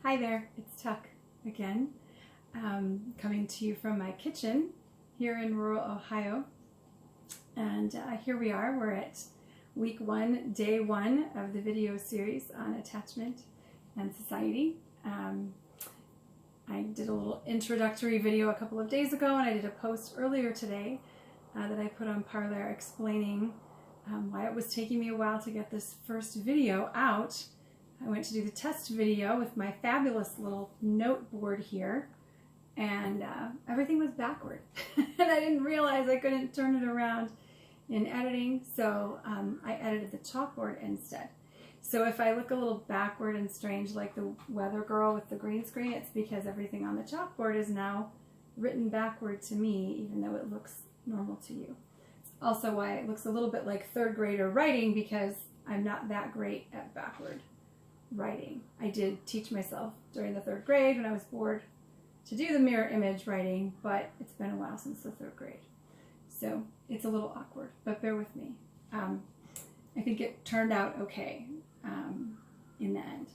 Hi there, it's Tuck again, coming to you from my kitchen here in rural Ohio. And here we are, we're at week 1, day 1 of the video series on attachment and society. I did a little introductory video a couple of days ago, and I did a post earlier today that I put on Parler explaining why it was taking me a while to get this first video out. I went to do the test video with my fabulous little note board here, and everything was backward. And I didn't realize I couldn't turn it around in editing, so I edited the chalkboard instead. So if I look a little backward and strange like the weather girl with the green screen, it's because everything on the chalkboard is now written backward to me, even though it looks normal to you. It's also why it looks a little bit like third grader writing, because I'm not that great at backward writing. I did teach myself during the 3rd grade when I was bored to do the mirror image writing, but it's been a while since the 3rd grade. So it's a little awkward, but bear with me. I think it turned out okay in the end.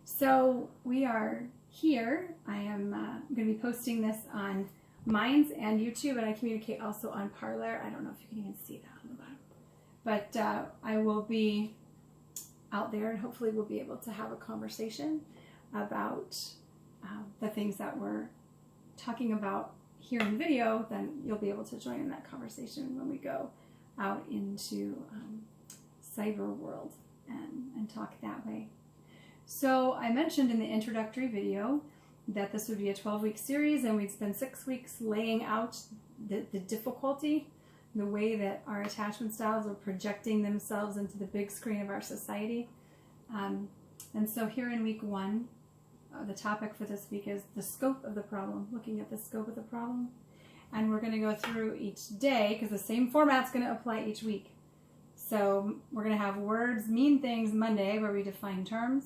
So we are here. I am going to be posting this on Minds and YouTube, and I communicate also on Parler. I don't know if you can even see that on the bottom. But I will be out there, and hopefully we'll be able to have a conversation about the things that we're talking about here in the video. Then you'll be able to join in that conversation when we go out into cyber world and talk that way. So I mentioned in the introductory video that this would be a 12-week series, and we'd spend 6 weeks laying out the difficulty, the way that our attachment styles are projecting themselves into the big screen of our society. And so here in week 1, the topic for this week is the scope of the problem, looking at the scope of the problem. And we're going to go through each day, because the same format's going to apply each week. So we're going to have words mean things Monday, where we define terms.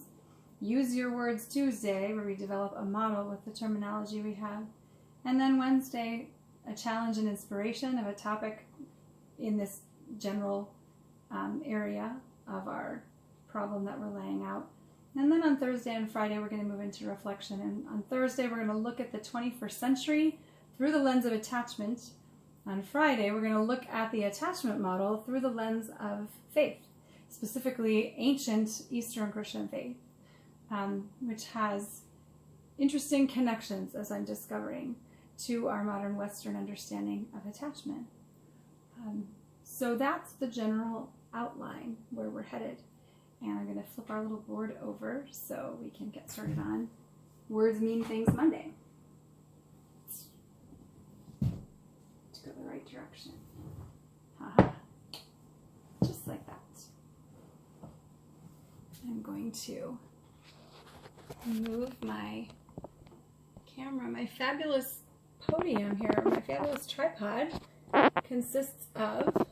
Use your words Tuesday, where we develop a model with the terminology we have. And then Wednesday, a challenge and inspiration of a topic in this general area of our problem that we're laying out. And then on Thursday and Friday, we're going to move into reflection. And on Thursday, we're going to look at the 21st century through the lens of attachment. On Friday, we're going to look at the attachment model through the lens of faith, specifically ancient Eastern Christian faith, which has interesting connections, as I'm discovering, to our modern Western understanding of attachment. So that's the general outline where we're headed. And I'm going to flip our little board over so we can get started on Words Mean Things Monday. To go the right direction. Haha. Just like that. I'm going to move my camera. My fabulous podium here, my fabulous tripod, consists of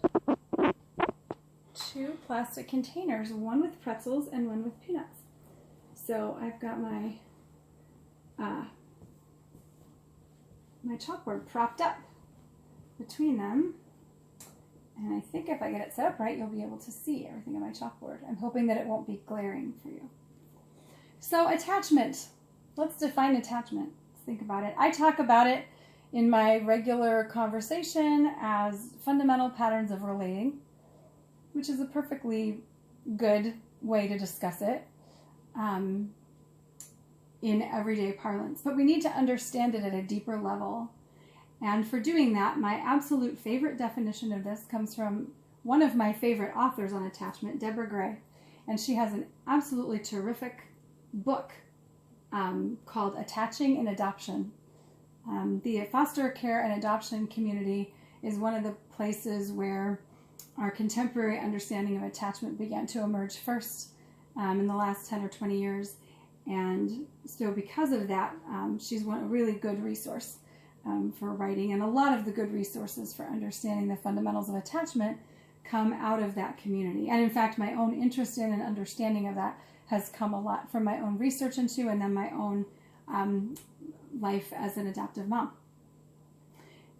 2 plastic containers, one with pretzels and one with peanuts. So I've got my my chalkboard propped up between them, and I think if I get it set up right, you'll be able to see everything on my chalkboard. I'm hoping that it won't be glaring for you. So attachment. Let's define attachment. Let's think about it. I talk about it in my regular conversation as fundamental patterns of relating, which is a perfectly good way to discuss it in everyday parlance. But we need to understand it at a deeper level. And for doing that, my absolute favorite definition of this comes from one of my favorite authors on attachment, Deborah Gray. And she has an absolutely terrific book called Attaching in Adoption. The foster care and adoption community is one of the places where our contemporary understanding of attachment began to emerge first in the last 10 or 20 years. And so because of that, she's a really good resource for writing. And a lot of the good resources for understanding the fundamentals of attachment come out of that community. And in fact, my own interest in and understanding of that has come a lot from my own research into, and then my own life as an adoptive mom.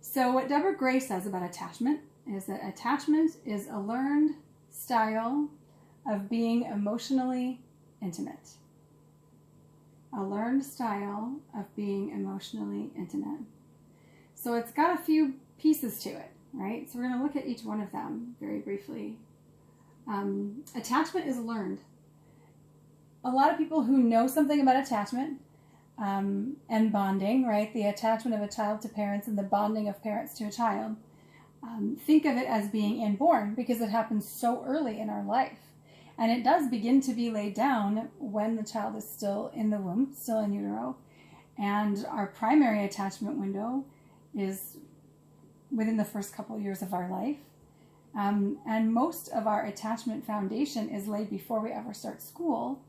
So what Deborah Gray says about attachment is that attachment is a learned style of being emotionally intimate. a learned style of being emotionally intimate. So it's got a few pieces to it, right? So we're going to look at each one of them very briefly. Attachment is learned. A lot of people who know something about attachment and bonding, right? The attachment of a child to parents and the bonding of parents to a child, think of it as being inborn because it happens so early in our life. And it does begin to be laid down when the child is still in the womb, still in utero. And our primary attachment window is within the first couple of years of our life. And most of our attachment foundation is laid before we ever start school,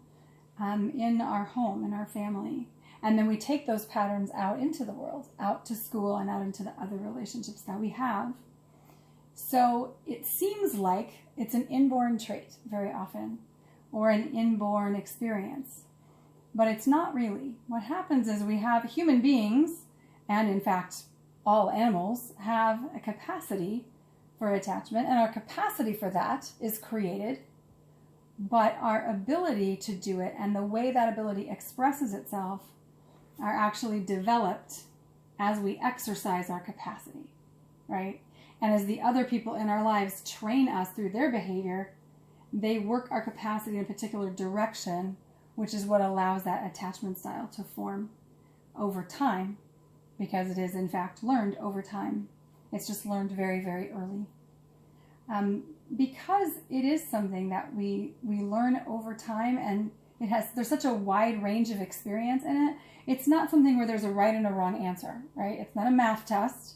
in our home, in our family. And then we take those patterns out into the world, out to school and out into the other relationships that we have. So it seems like it's an inborn trait very often, or an inborn experience. But it's not really. What happens is we have human beings, and in fact, all animals have a capacity for attachment, and our capacity for that is created, but our ability to do it and the way that ability expresses itself are actually developed as we exercise our capacity, right? And as the other people in our lives train us through their behavior, they work our capacity in a particular direction, which is what allows that attachment style to form over time, because it is in fact learned over time. It's just learned very, very early. Because it is something that we learn over time, and there's such a wide range of experience in it. It's not something where there's a right and a wrong answer, right? It's not a math test,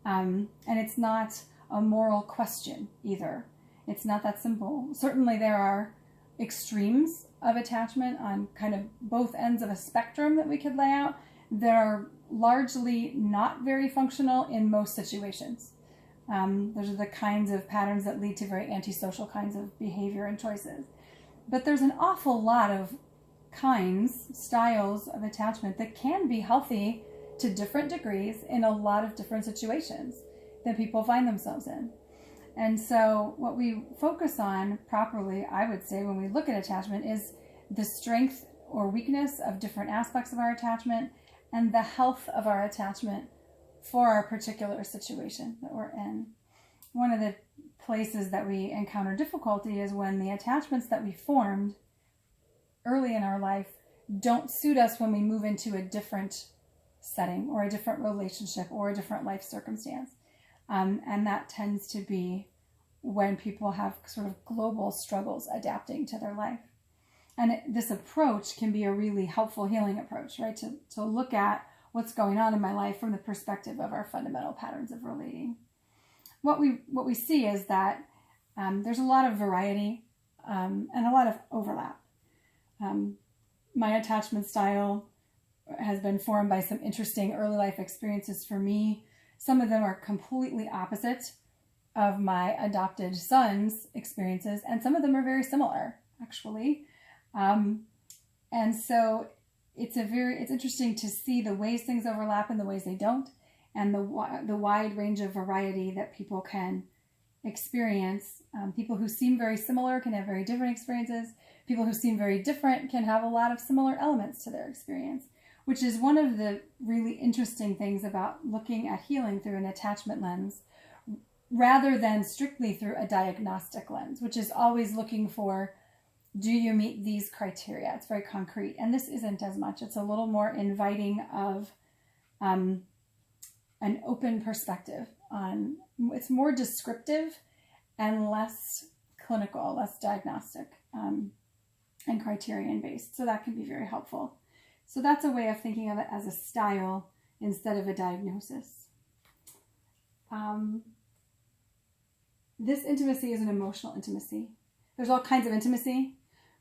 and it's not a moral question either. It's not that simple. Certainly there are extremes of attachment on kind of both ends of a spectrum that we could lay out that are largely not very functional in most situations. Those are the kinds of patterns that lead to very antisocial kinds of behavior and choices. But there's an awful lot of styles of attachment that can be healthy to different degrees in a lot of different situations that people find themselves in. And so what we focus on properly, I would say, when we look at attachment is the strength or weakness of different aspects of our attachment and the health of our attachment for our particular situation that we're in. One of the places that we encounter difficulty is when the attachments that we formed early in our life don't suit us when we move into a different setting or a different relationship or a different life circumstance. And that tends to be when people have sort of global struggles adapting to their life. And this approach can be a really helpful healing approach, right? To look at what's going on in my life from the perspective of our fundamental patterns of relating. What we see is that there's a lot of variety and a lot of overlap. My attachment style has been formed by some interesting early life experiences for me. Some of them are completely opposite of my adopted son's experiences, and some of them are very similar, actually. And so it's interesting to see the ways things overlap and the ways they don't, and the wide range of variety that people can experience. People who seem very similar can have very different experiences. People who seem very different can have a lot of similar elements to their experience, which is one of the really interesting things about looking at healing through an attachment lens, rather than strictly through a diagnostic lens, which is always looking for, do you meet these criteria? It's very concrete. And this isn't as much. It's a little more inviting of an open perspective on, it's more descriptive and less clinical, less diagnostic, and criterion based. So that can be very helpful. So that's a way of thinking of it as a style instead of a diagnosis. This intimacy is an emotional intimacy. There's all kinds of intimacy,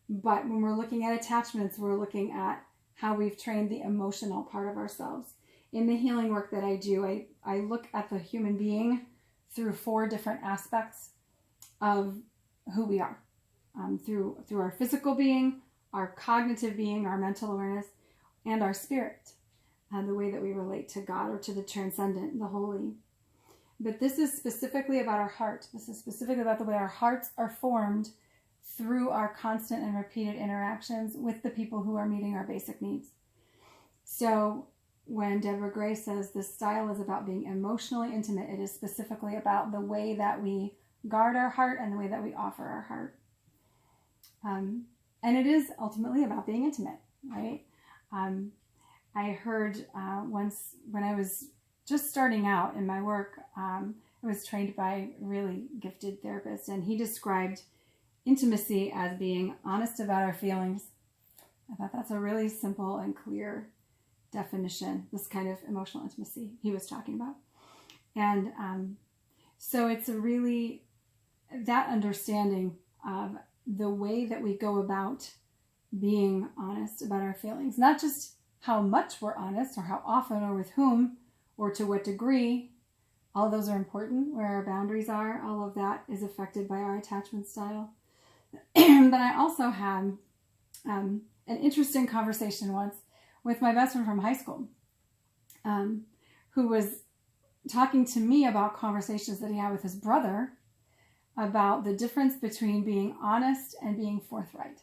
but when we're looking at attachments, we're looking at how we've trained the emotional part of ourselves. In the healing work that I do, I look at the human being through 4 different aspects of who we are. Through our physical being, our cognitive being, our mental awareness, and our spirit, the way that we relate to God or to the transcendent, the holy. But this is specifically about our heart. This is specifically about the way our hearts are formed through our constant and repeated interactions with the people who are meeting our basic needs. So when Deborah Gray says this style is about being emotionally intimate, it is specifically about the way that we guard our heart and the way that we offer our heart. And it is ultimately about being intimate, right? I heard once when I was just starting out in my work, I was trained by a really gifted therapist, and he described intimacy as being honest about our feelings. I thought that's a really simple and clear definition, this kind of emotional intimacy he was talking about. And so it's a really, that understanding of the way that we go about being honest about our feelings, not just how much we're honest or how often or with whom or to what degree. All of those are important. Where our boundaries are, all of that is affected by our attachment style. But I also had an interesting conversation once with my best friend from high school, who was talking to me about conversations that he had with his brother about the difference between being honest and being forthright.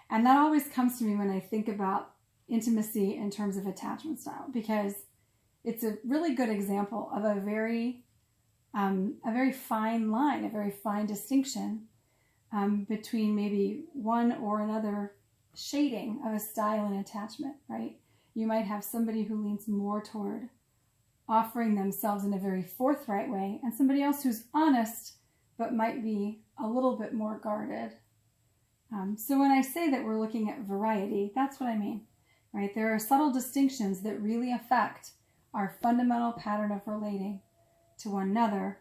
And that always comes to me when I think about intimacy in terms of attachment style, because it's a really good example of a very fine line, a very fine distinction between maybe one or another shading of a style and attachment, right? You might have somebody who leans more toward offering themselves in a very forthright way, and somebody else who's honest but might be a little bit more guarded. So when I say that we're looking at variety, that's what I mean, right? There are subtle distinctions that really affect our fundamental pattern of relating to one another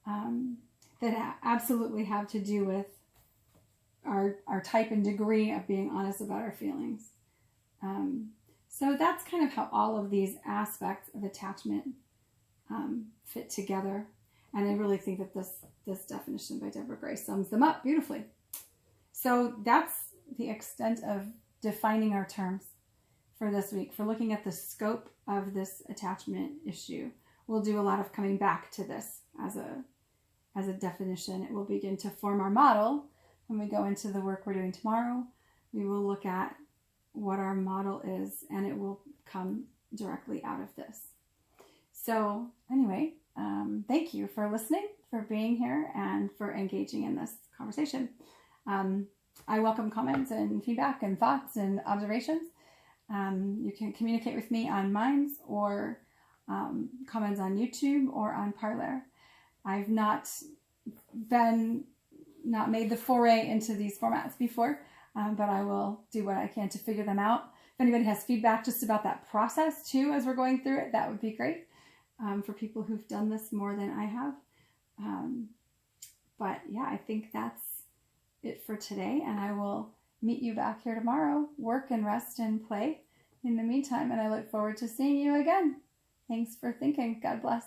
that absolutely have to do with our type and degree of being honest about our feelings. So that's kind of how all of these aspects of attachment fit together. And I really think that this definition by Deborah Gray sums them up beautifully. So that's the extent of defining our terms for this week, for looking at the scope of this attachment issue. We'll do a lot of coming back to this as a definition. It will begin to form our model when we go into the work we're doing tomorrow. We will look at what our model is, and it will come directly out of this. So anyway, thank you for listening, for being here, and for engaging in this conversation. I welcome comments and feedback and thoughts and observations. You can communicate with me on Minds or comments on YouTube or on Parler. I've not made the foray into these formats before, but I will do what I can to figure them out. If anybody has feedback just about that process too, as we're going through it, that would be great for people who've done this more than I have. But yeah, I think that's it for today, and I will meet you back here tomorrow. Work and rest and play in the meantime, and I look forward to seeing you again. Thanks for thinking. God bless.